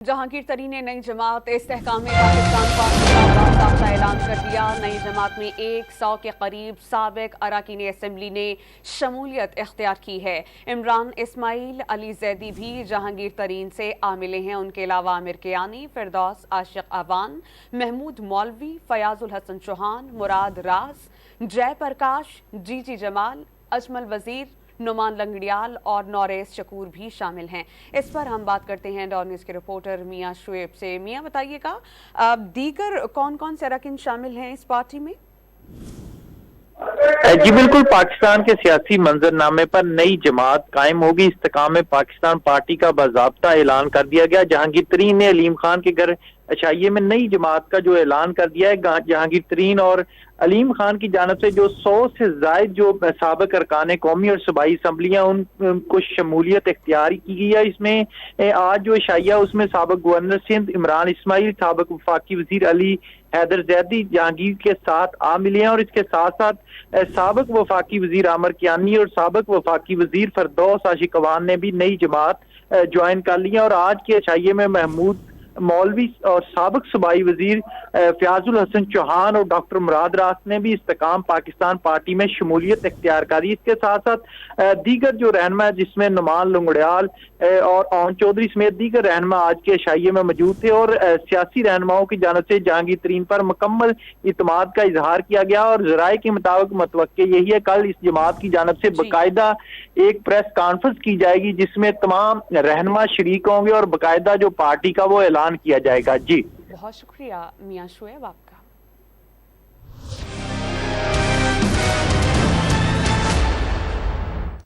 जहांगीर तरीन ने नई जमात इस्तेहकाम पाकिस्तान का बाकायदा ऐलान कर दिया। नई जमात में 100 के करीब साबिक अरकान असम्बली ने शमूलियत इख्तियार की है। इमरान इस्माइल, अली जैदी भी जहांगीर तरीन से आमिले हैं। उनके अलावा आमिर कियानी, फिरदौस आशिक अवान, महमूद मौलवी, फयाजुल हसन चौहान, मुराद रास, जय प्रकाश, जीजी जमाल, अजमल वजीर, नुमान लंगड़ियाल और नौरेस शकूर भी शामिल हैं। इस पर हम बात करते हैं डॉन न्यूज़ के रिपोर्टर मियां शुएब से। मियां, बताइएगा दीगर कौन कौन से अरकान शामिल हैं इस पार्टी में? जी बिल्कुल, पाकिस्तान के सियासी मंजरनामे पर नई जमात कायम होगी। इस्तेकाम पाकिस्तान पार्टी का बाज़ाब्ता ऐलान कर दिया गया। जहांगीर तरीन ने अलीम खान के घर अशाइये में नई जमात का जो ऐलान कर दिया है। जहांगीर तरीन और अलीम खान की जानब से जो 100 से जायद जो साबिक अरकान कौमी और सूबाई असम्बलियाँ उनको शमूलियत इख्तियार की गई है। इसमें आज जो अशाइया उसमें साबिक गवर्नर सिंध इमरान इस्माइल, साबिक वफाकी वजीर अली हैदर जैदी जहांगीर के साथ आ मिले हैं और इसके साथ साथ साबिक वफाकी वजीर आमिर कियानी और साबिक वफाकी वजीर फिरदौस आशिक अवान ने भी नई जमात ज्वाइन कर ली है। और आज के अशाइये में महमूद मौलवी और साबिक सूबाई वजीर फयाजुल हसन चौहान और डॉक्टर मुराद रास ने भी इस्तेकाम पाकिस्तान पार्टी में शमूलियत इख्तियार करी। इसके साथ साथ दीगर जो रहनुमा है, जिसमें नुमान लंगड़ियाल और ओन चौधरी समेत दीगर रहनुमा आज के अशाइये में मौजूद थे। और सियासी रहनुमाओं की जानब से जहांगीर तरीन पर मुकम्मल इत्मीनान का इजहार किया गया। और जराए के मुताबिक मतवक्के यही है, कल इस जमात की जानब से बाकायदा एक प्रेस कॉन्फ्रेंस की जाएगी जिसमें तमाम रहनुमा शरीक होंगे और बाकायदा जो पार्टी का वो ऐलान किया जाएगा। जी बहुत शुक्रिया मियां शुएब आपका।